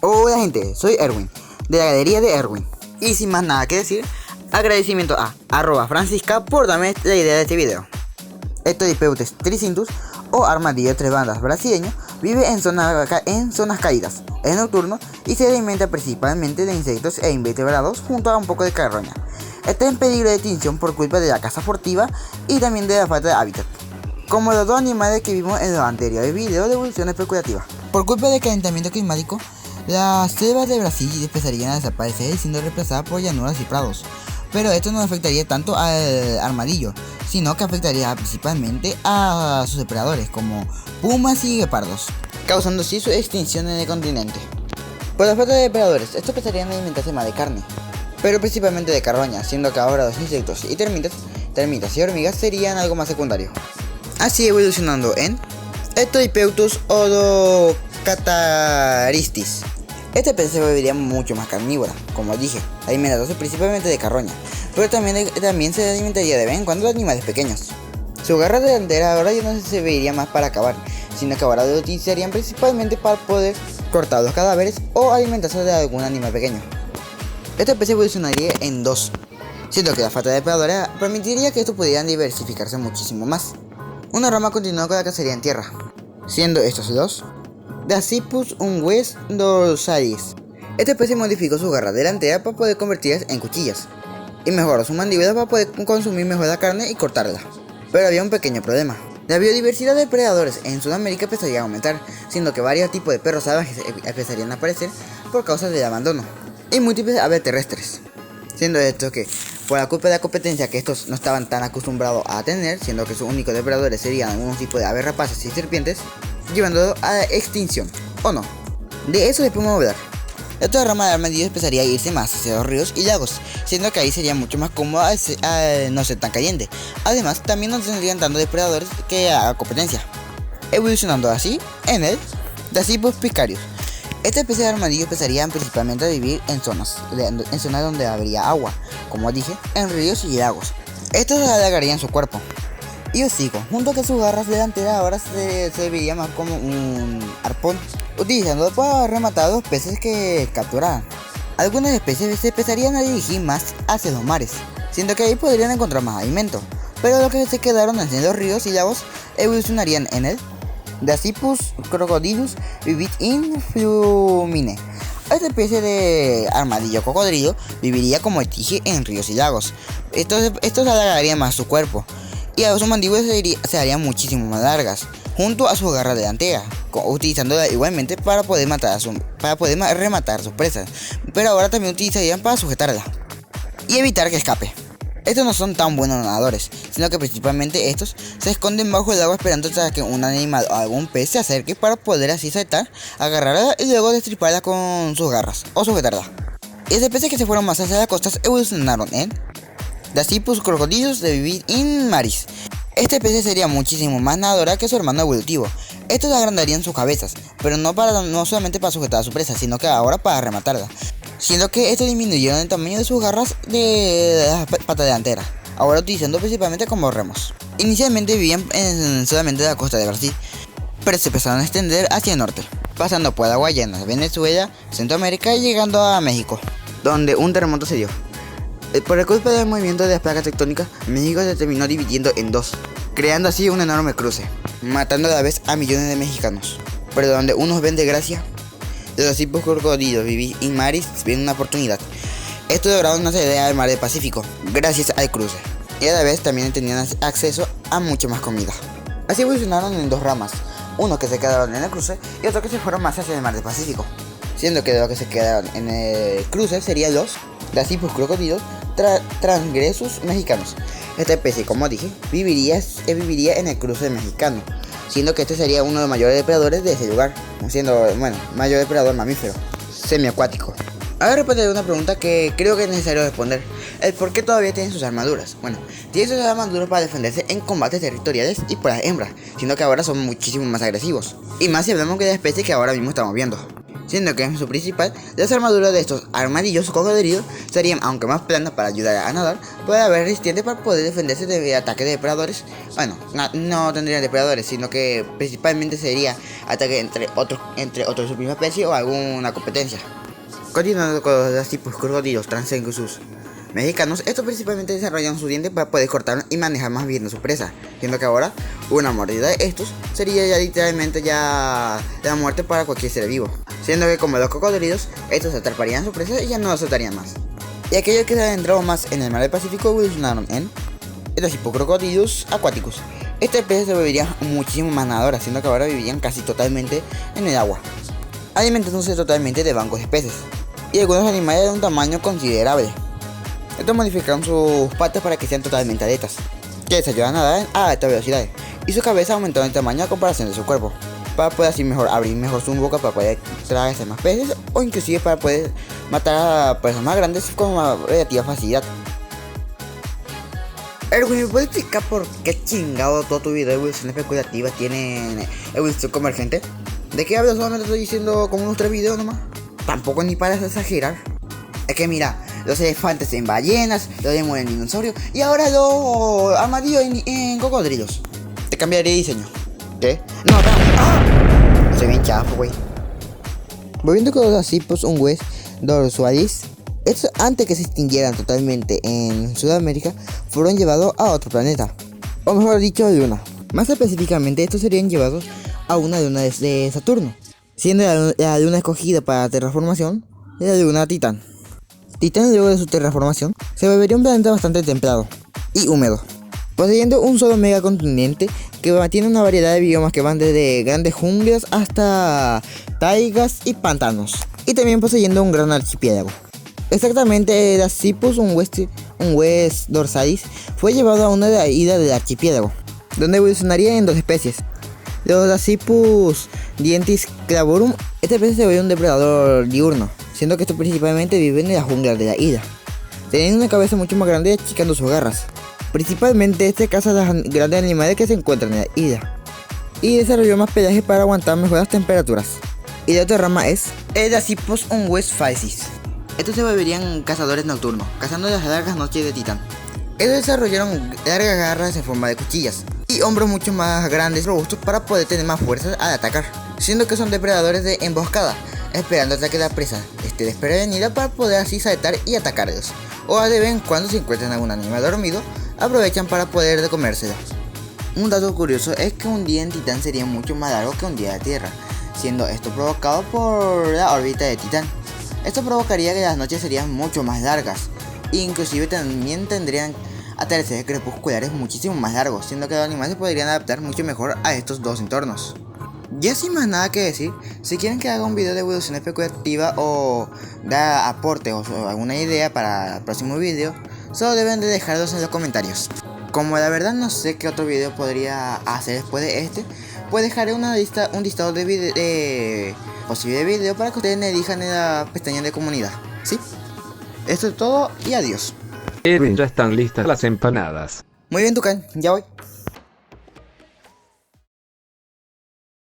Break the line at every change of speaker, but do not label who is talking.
Hola gente, soy Erwin, de la galería de Erwin. Y sin más nada que decir, agradecimiento a @francisca por darme la idea de este video. Ectodypeutes tricintus o armadillo de tres bandas brasileño vive en zonas cálidas, es nocturno y se alimenta principalmente de insectos e invertebrados junto a un poco de carroña. Está en peligro de extinción por culpa de la caza furtiva y también de la falta de hábitat, como los dos animales que vimos en los anteriores videos de evolución especulativa. Por culpa del calentamiento climático, las selvas de Brasil empezarían a desaparecer siendo reemplazadas por llanuras y prados. Pero esto no afectaría tanto al armadillo, sino que afectaría principalmente a sus depredadores como pumas y guepardos, causando así su extinción en el continente. Por la falta de depredadores, estos empezarían a alimentarse más de carne, pero principalmente de carroña, siendo que ahora los insectos y termitas y hormigas serían algo más secundario. Así evolucionando en Ectodypeutus odocataristis. Esta especie se volvería mucho más carnívora, como dije, alimentándose principalmente de carroña, pero también se alimentaría de vez en cuando de animales pequeños. Su garra delantera ahora ya no se serviría más para cavar, sino que ahora lo utilizarían principalmente para poder cortar los cadáveres o alimentarse de algún animal pequeño. Esta especie evolucionaría en dos, siendo que la falta de depredadores permitiría que estos pudieran diversificarse muchísimo más. Una rama continúa con la cacería en tierra, siendo estos dos Dasypus ungues dorsalis. Esta especie modificó su garra delantera para poder convertirlas en cuchillas y mejoró su mandíbula para poder consumir mejor la carne y cortarla. Pero había un pequeño problema. La biodiversidad de depredadores en Sudamérica empezaría a aumentar, siendo que varios tipos de perros salvajes empezarían a aparecer por causa del abandono y múltiples aves terrestres. Siendo esto que, por la culpa de la competencia que estos no estaban tan acostumbrados a tener, siendo que sus únicos depredadores serían algunos tipos de aves rapaces y serpientes, llevándolo a la extinción, ¿o no? De eso después vamos a hablar. Esta rama de armadillo empezaría a irse más hacia los ríos y lagos, siendo que ahí sería mucho más cómodo al no ser tan caliente. Además, también no tendrían tanto depredadores que haga competencia, evolucionando así en el Dasypus picarius. Esta especie de armadillo empezaría principalmente a vivir en zonas donde habría agua, como dije, en ríos y lagos. Estos alargarían su cuerpo y hocico, junto a que sus garras delanteras ahora se serviría más como un arpón, utilizándolo para rematar a los peces que capturaran. Algunas especies se empezarían a dirigir más hacia los mares, siendo que ahí podrían encontrar más alimento, pero los que se quedaron en los ríos y lagos evolucionarían en el Dasypus crocodilus vivit in flumine. Esta especie de armadillo cocodrilo viviría, como dije, en ríos y lagos. Estos alargarían más su cuerpo y a sus mandíbulas se harían muchísimo más largas, junto a su garra delantera, utilizándola igualmente para poder rematar sus presas, pero ahora también utilizarían para sujetarla y evitar que escape. Estos no son tan buenos nadadores, sino que principalmente estos se esconden bajo el agua esperando hasta que un animal o algún pez se acerque para poder así saltar, agarrarla y luego destriparla con sus garras o sujetarla. Y las especies que se fueron más hacia las costas evolucionaron en Dasypus crocodilus de vivir in maris. Esta especie sería muchísimo más nadadora que su hermano evolutivo. Estos agrandarían sus cabezas, pero no solamente para sujetar a su presa, sino que ahora para rematarla, siendo que estos disminuyeron el tamaño de sus garras de la pata delantera, ahora utilizando principalmente como remos. Inicialmente vivían solamente la costa de Brasil, pero se empezaron a extender hacia el norte, pasando por la Guayana, Venezuela, Centroamérica y llegando a México, donde un terremoto se dio. Por la culpa del movimiento de las placas tectónicas, México se terminó dividiendo en dos, creando así un enorme cruce, matando a la vez a millones de mexicanos. Pero donde unos ven desgracia, los Dasypus crocodilus vivir in maris ven una oportunidad. Estos lograron una salida al mar del Pacífico gracias al cruce, y a la vez también tenían acceso a mucha más comida. Así evolucionaron en dos ramas, uno que se quedaron en el cruce y otro que se fueron más hacia el mar del Pacífico, siendo que los que se quedaron en el cruce serían los Dasypus crocodilus transgressus mexicanos. Esta especie, como dije, viviría en el cruce mexicano, siendo que este sería uno de los mayores depredadores de ese lugar, siendo, mayor depredador mamífero, semiacuático. Ahora responderé una pregunta que creo que es necesario responder: el por qué todavía tienen sus armaduras. Tienen sus armaduras para defenderse en combates territoriales y por las hembras, siendo que ahora son muchísimo más agresivos, y más si hablamos de la especie que ahora mismo estamos viendo. siendo que en su principal, las armaduras de estos armadillos cocodrilos serían aunque más planas para ayudar a nadar, puede haber resistentes para poder defenderse de ataques de depredadores. Bueno, no tendrían depredadores, sino que principalmente sería ataque entre otros de su misma especie o alguna competencia. Continuando con los tipos crocodilos Transengusus mexicanos, estos principalmente desarrollan sus dientes para poder cortar y manejar más bien a su presa, siendo que ahora una mordida de estos sería ya literalmente ya la muerte para cualquier ser vivo, siendo que como los cocodrilos, estos atraparían a su presa y ya no la soltarían más. Y aquellos que se adentraron más en el mar del Pacífico evolucionaron en estos tipos crocodilos acuáticos. Esta especie se volvería muchísimo más nadadora, siendo que ahora vivirían casi totalmente en el agua, alimentándose totalmente de bancos de peces, y algunos animales de un tamaño considerable. Estos modificaron sus patas para que sean totalmente aletas, que les ayudan a nadar a altas velocidades, y su cabeza aumentaron el tamaño a comparación de su cuerpo, para poder así abrir mejor su boca para poder tragarse más peces, o inclusive para poder matar a personas más grandes con una relativa facilidad. Erwin, ¿me puedes explicar por qué chingado todo tu video de evolución especulativa tiene evolución convergente? ¿De qué hablas? Solamente estoy diciendo como unos 3 videos nomás. Tampoco ni para exagerar. Es que mira, los elefantes en ballenas, los lemures en dinosaurios y ahora los armadillos en cocodrilos. Te cambiaré de diseño. ¿Qué? No, no. ¡Ah! Soy bien chafo, güey. Volviendo con los Acipus ungues dorsalis, estos antes que se extinguieran totalmente en Sudamérica, fueron llevados a otro planeta. O mejor dicho, luna. Más específicamente, estos serían llevados a una luna de Saturno, siendo la luna escogida para la terraformación la luna Titán. Titán, luego de su terraformación, se volvería un planeta bastante templado y húmedo, poseyendo un solo megacontinente que tiene una variedad de biomas que van desde grandes junglas hasta taigas y pantanos, y también poseyendo un gran archipiélago. Exactamente, el Acipus ungues dorsalis fue llevado a una isla del archipiélago, donde evolucionaría en 2 especies. Los Acipus dientis clavorum, esta especie se vuelve un depredador diurno, siendo que estos principalmente viven en las junglas de la isla, teniendo una cabeza mucho más grande y achicando sus garras. Principalmente este caza a los grandes animales que se encuentran en la isla, y desarrolló más pelaje para aguantar mejor las temperaturas. Y la otra rama es el Acipus ungues falcis. Estos se volverían cazadores nocturnos, cazando las largas noches de Titán. Ellos desarrollaron largas garras en forma de cuchillas y hombros mucho más grandes y robustos para poder tener más fuerza al atacar, siendo que son depredadores de emboscada, esperando hasta que la presa esté desprevenida para poder así saltar y atacarlos, o de vez en cuando si encuentran algún animal dormido, aprovechan para poder comérselo. Un dato curioso es que un día en Titán sería mucho más largo que un día de Tierra, siendo esto provocado por la órbita de Titán. Esto provocaría que las noches serían mucho más largas, e inclusive también tendrían atardeceres crepusculares muchísimo más largos, siendo que los animales podrían adaptar mucho mejor a estos 2 entornos. Ya sin más nada que decir, si quieren que haga un video de evolución especulativa o da aporte o alguna idea para el próximo video, solo deben de dejarlos en los comentarios. Como la verdad no sé qué otro video podría hacer después de este, pues dejaré un listado de posible video para que ustedes me elijan en la pestaña de comunidad. ¿Sí? Esto es todo y adiós.
Ya están listas las empanadas.
Muy bien, Tucán, ya voy.